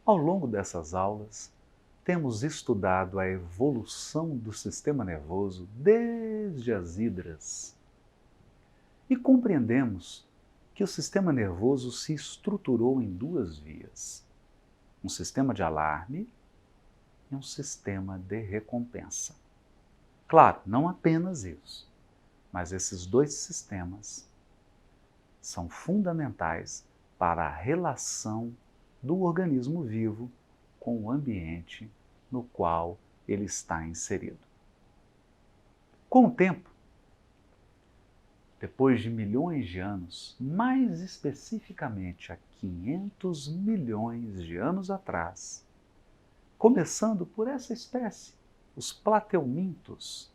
Ao longo dessas aulas, temos estudado a evolução do sistema nervoso desde as hidras e compreendemos que o sistema nervoso se estruturou em duas vias: um sistema de alarme e um sistema de recompensa. Claro, não apenas isso, mas esses dois sistemas são fundamentais para a relação do organismo vivo com o ambiente no qual ele está inserido. Com o tempo, depois de milhões de anos, mais especificamente há 500 milhões de anos atrás, começando por essa espécie, os plateumintos,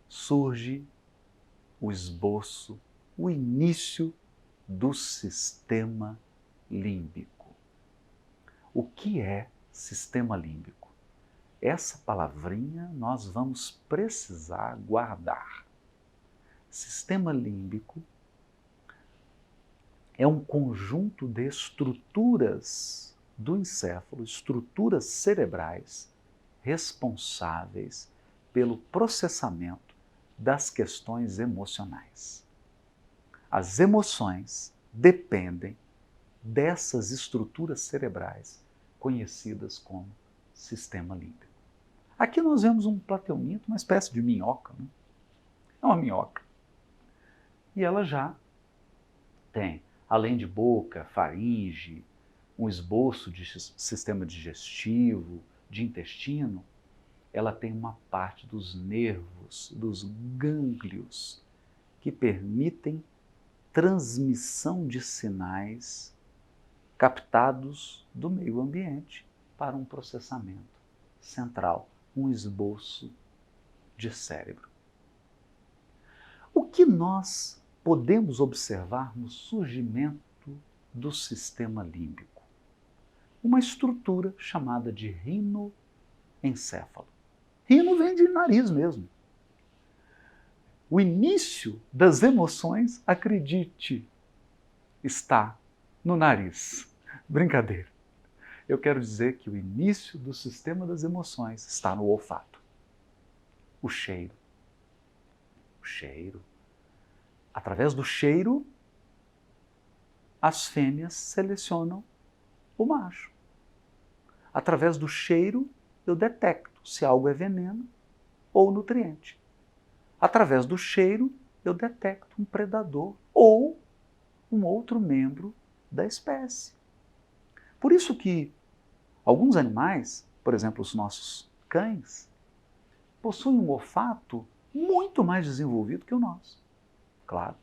surge o esboço, o início do sistema límbico. O que é sistema límbico? Essa palavrinha nós vamos precisar guardar. Sistema límbico é um conjunto de estruturas do encéfalo, estruturas cerebrais responsáveis pelo processamento das questões emocionais. As emoções dependem dessas estruturas cerebrais conhecidas como sistema límbico. Aqui nós vemos um plateuminto, uma espécie de minhoca, né? É uma minhoca. E ela já tem, além de boca, faringe, um esboço de sistema digestivo, de intestino, ela tem uma parte dos nervos, dos gânglios, que permitem transmissão de sinais captados do meio ambiente para um processamento central, um esboço de cérebro. O que nós podemos observar no surgimento do sistema límbico? Uma estrutura chamada de rinoencéfalo. Rino vem de nariz mesmo. O início das emoções, acredite, está no nariz. Brincadeira. Eu quero dizer que o início do sistema das emoções está no olfato. O cheiro. O cheiro. Através do cheiro, as fêmeas selecionam o macho. Através do cheiro, eu detecto se algo é veneno ou nutriente. Através do cheiro, eu detecto um predador ou um outro membro da espécie. Por isso que alguns animais, por exemplo, os nossos cães, possuem um olfato muito mais desenvolvido que o nosso. Claro,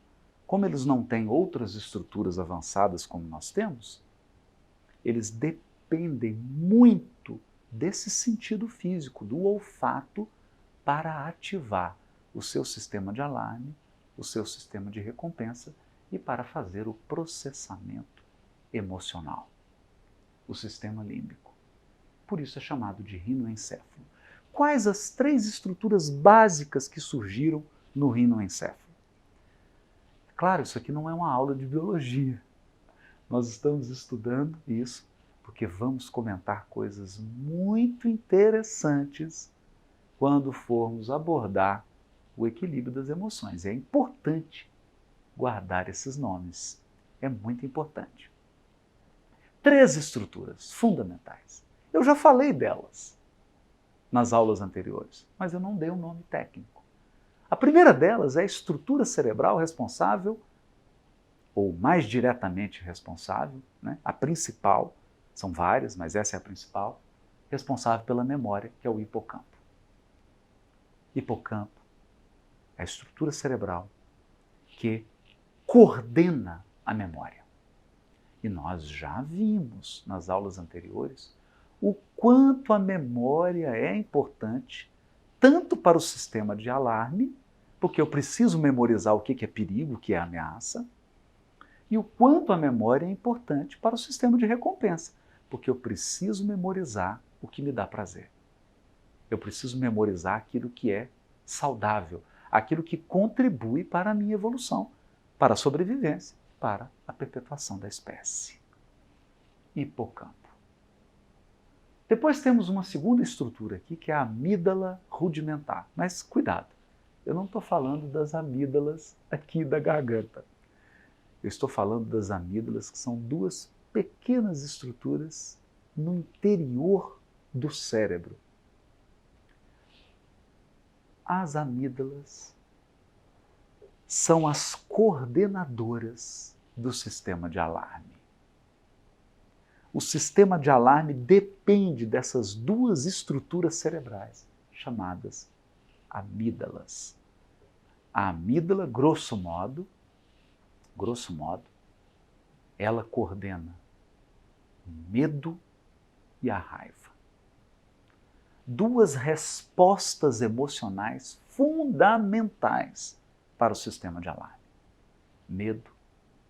como eles não têm outras estruturas avançadas como nós temos, eles dependem muito desse sentido físico, do olfato, para ativar o seu sistema de alarme, o seu sistema de recompensa e para fazer o processamento emocional, o sistema límbico. Por isso é chamado de rinoencéfalo. Quais as três estruturas básicas que surgiram no rinoencéfalo? Claro, isso aqui não é uma aula de biologia. Nós estamos estudando isso porque vamos comentar coisas muito interessantes quando formos abordar o equilíbrio das emoções. É importante guardar esses nomes. É muito importante. Três estruturas fundamentais. Eu já falei delas nas aulas anteriores, mas eu não dei um nome técnico. A primeira delas é a estrutura cerebral responsável, ou mais diretamente responsável, né? A principal, são várias, mas essa é a principal, responsável pela memória, que é o hipocampo. Hipocampo é a estrutura cerebral que coordena a memória. E nós já vimos nas aulas anteriores o quanto a memória é importante, tanto para o sistema de alarme, porque eu preciso memorizar o que é perigo, o que é ameaça, e o quanto a memória é importante para o sistema de recompensa, porque eu preciso memorizar o que me dá prazer. Eu preciso memorizar aquilo que é saudável, aquilo que contribui para a minha evolução, para a sobrevivência, para a perpetuação da espécie. Hipocampo. Depois temos uma segunda estrutura aqui, que é a amígdala rudimentar. Mas cuidado, eu não estou falando das amígdalas aqui da garganta. Eu estou falando das amígdalas, que são duas pequenas estruturas no interior do cérebro. As amígdalas são as coordenadoras do sistema de alarme. O sistema de alarme depende dessas duas estruturas cerebrais, chamadas amígdalas. A amígdala, grosso modo, ela coordena o medo e a raiva. Duas respostas emocionais fundamentais para o sistema de alarme: medo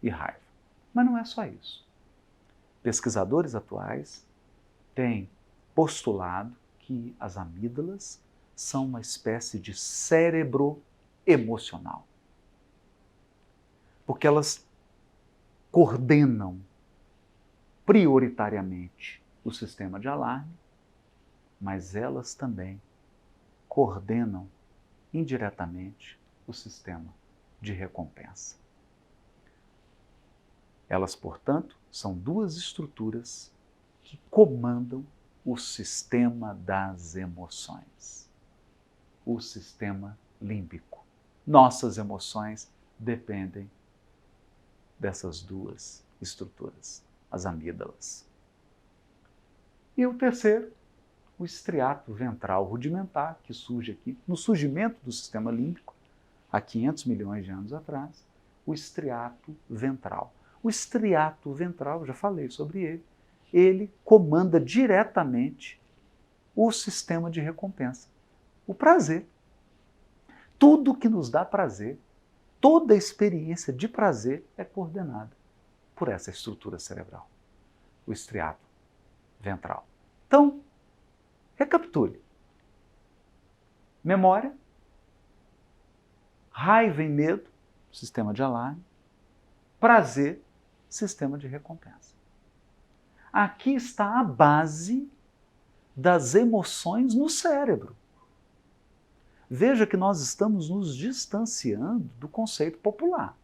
e raiva. Mas não é só isso. Pesquisadores atuais têm postulado que as amígdalas são uma espécie de cérebro emocional, porque elas coordenam prioritariamente o sistema de alarme, mas elas também coordenam indiretamente o sistema de recompensa. Elas, portanto, são duas estruturas que comandam o sistema das emoções, o sistema límbico. Nossas emoções dependem dessas duas estruturas, as amígdalas. E o terceiro, o estriato ventral rudimentar, que surge aqui no surgimento do sistema límbico, há 500 milhões de anos atrás, o estriato ventral. O estriato ventral, já falei sobre ele comanda diretamente o sistema de recompensa, o prazer. Tudo que nos dá prazer, toda experiência de prazer é coordenada por essa estrutura cerebral, o estriato ventral. Então, recapitule. Memória, raiva e medo, sistema de alarme, prazer, sistema de recompensa. Aqui está a base das emoções no cérebro. Veja que nós estamos nos distanciando do conceito popular.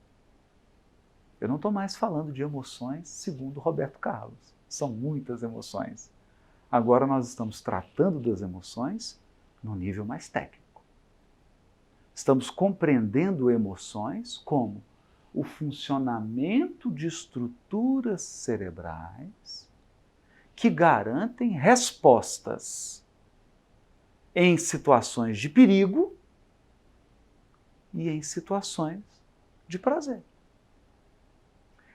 Eu não estou mais falando de emoções segundo Roberto Carlos. São muitas emoções. Agora nós estamos tratando das emoções no nível mais técnico. Estamos compreendendo emoções como o funcionamento de estruturas cerebrais que garantem respostas em situações de perigo e em situações de prazer.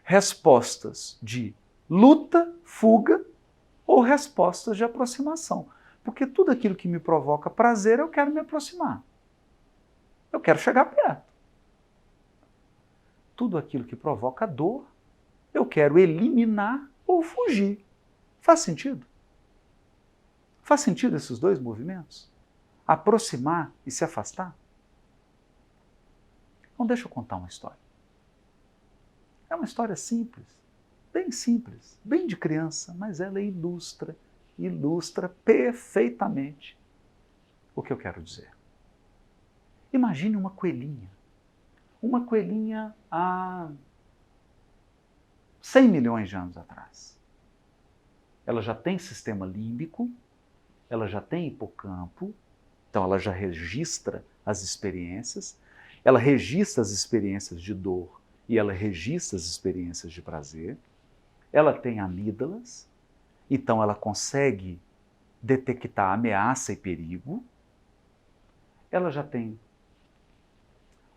Respostas de luta, fuga ou respostas de aproximação. Porque tudo aquilo que me provoca prazer, eu quero me aproximar. Eu quero chegar perto. Tudo aquilo que provoca dor, eu quero eliminar ou fugir. Faz sentido? Faz sentido esses dois movimentos? Aproximar e se afastar? Então deixa eu contar uma história. É uma história simples, bem de criança, mas ela ilustra perfeitamente o que eu quero dizer. Imagine uma coelhinha há 100 milhões de anos atrás. Ela já tem sistema límbico, ela já tem hipocampo, então ela já registra as experiências, ela registra as experiências de dor e ela registra as experiências de prazer, ela tem amígdalas, então ela consegue detectar ameaça e perigo, ela já tem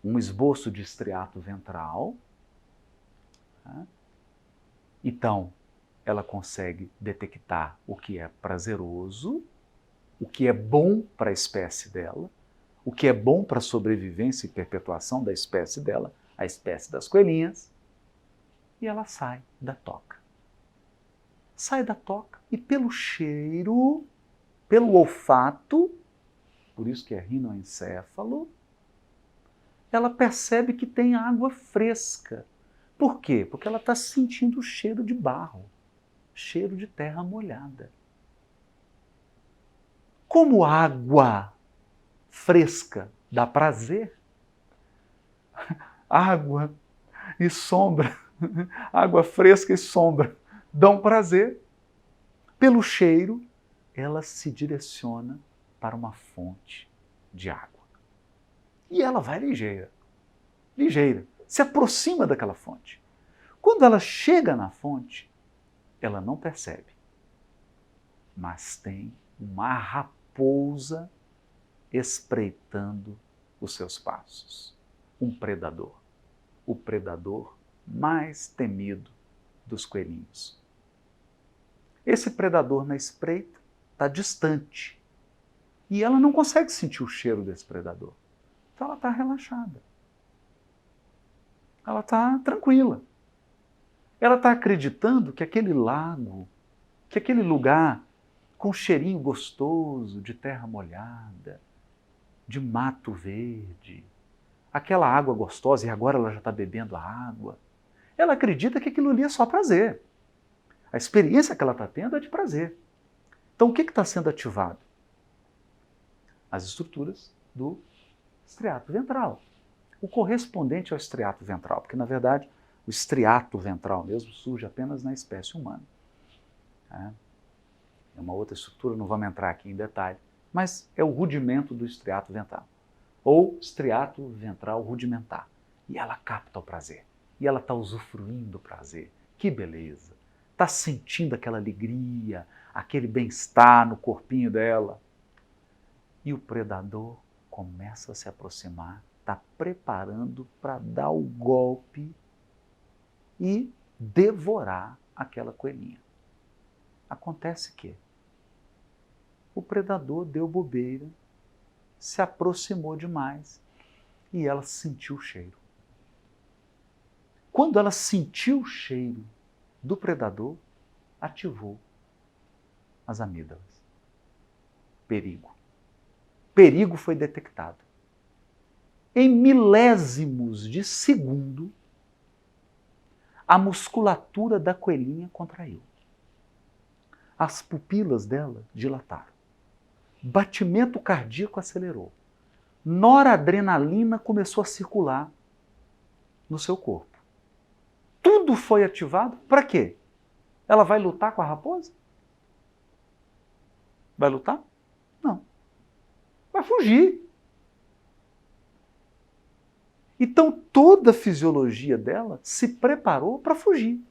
um esboço de estriato ventral, tá? Então ela consegue detectar o que é prazeroso, o que é bom para a espécie dela, o que é bom para a sobrevivência e perpetuação da espécie dela, a espécie das coelhinhas, e ela sai da toca. Sai da toca e pelo cheiro, pelo olfato, por isso que é rinoencéfalo, ela percebe que tem água fresca. Por quê? Porque ela está sentindo o cheiro de barro, cheiro de terra molhada. Como água fresca dá prazer, água e sombra, água fresca e sombra dão prazer. Pelo cheiro, ela se direciona para uma fonte de água. E ela vai ligeira, se aproxima daquela fonte. Quando ela chega na fonte, ela não percebe, mas tem uma raposa espreitando os seus passos. Um predador, o predador mais temido dos coelhinhos. Esse predador na espreita está distante e ela não consegue sentir o cheiro desse predador. Então ela está relaxada. Ela está tranquila. Ela está acreditando que aquele lago, que aquele lugar com cheirinho gostoso de terra molhada, de mato verde, aquela água gostosa, e agora ela já está bebendo a água, ela acredita que aquilo ali é só prazer. A experiência que ela está tendo é de prazer. Então o que está sendo ativado? As estruturas do estriato ventral, o correspondente ao estriato ventral, porque na verdade o estriato ventral mesmo surge apenas na espécie humana. É uma outra estrutura, não vamos entrar aqui em detalhe, mas é o rudimento do estriato ventral, ou estriato ventral rudimentar. E ela capta o prazer, e ela está usufruindo do prazer. Que beleza! Está sentindo aquela alegria, aquele bem-estar no corpinho dela. E o predador começa a se aproximar, está preparando para dar o golpe e devorar aquela coelhinha. Acontece que o predador deu bobeira, se aproximou demais e ela sentiu o cheiro. Quando ela sentiu o cheiro do predador, ativou as amígdalas. Perigo. Perigo foi detectado. Em milésimos de segundo, a musculatura da coelhinha contraiu. As pupilas dela dilataram. Batimento cardíaco acelerou. Noradrenalina começou a circular no seu corpo. Tudo foi ativado para quê? Ela vai lutar com a raposa? Vai lutar? Não. Vai fugir. Então toda a fisiologia dela se preparou para fugir.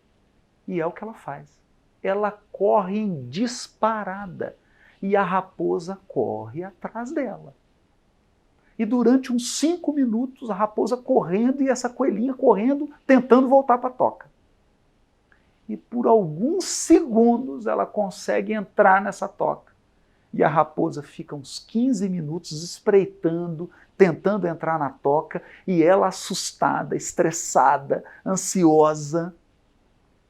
E é o que ela faz. Ela corre em disparada e a raposa corre atrás dela. E durante uns 5 minutos a raposa correndo e essa coelhinha correndo, tentando voltar para a toca. E por alguns segundos ela consegue entrar nessa toca. E a raposa fica uns 15 minutos espreitando, tentando entrar na toca, e ela assustada, estressada, ansiosa,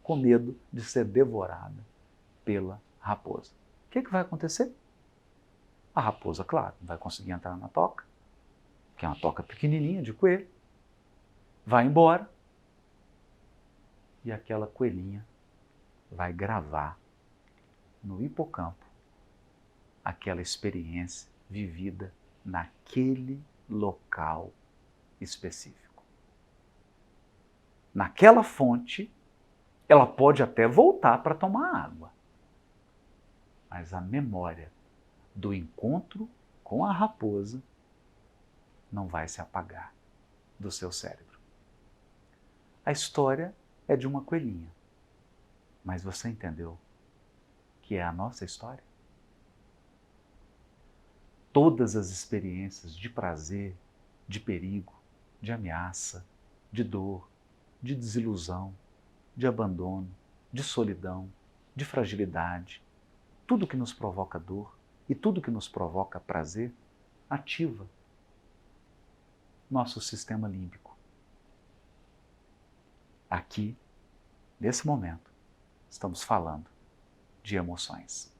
com medo de ser devorada pela raposa. O que vai acontecer? A raposa, claro, não vai conseguir entrar na toca, que é uma toca pequenininha de coelho, vai embora e aquela coelhinha vai gravar no hipocampo aquela experiência vivida naquele local específico. Naquela fonte, ela pode até voltar para tomar água, mas a memória do encontro com a raposa não vai se apagar do seu cérebro. A história é de uma coelhinha, mas você entendeu que é a nossa história? Todas as experiências de prazer, de perigo, de ameaça, de dor, de desilusão, de abandono, de solidão, de fragilidade, tudo que nos provoca dor e tudo que nos provoca prazer, ativa nosso sistema límbico. Aqui, nesse momento, estamos falando de emoções.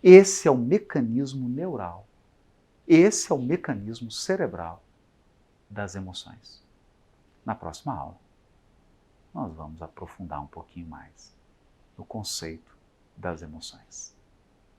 Esse é o mecanismo neural, esse é o mecanismo cerebral das emoções. Na próxima aula, nós vamos aprofundar um pouquinho mais no conceito das emoções.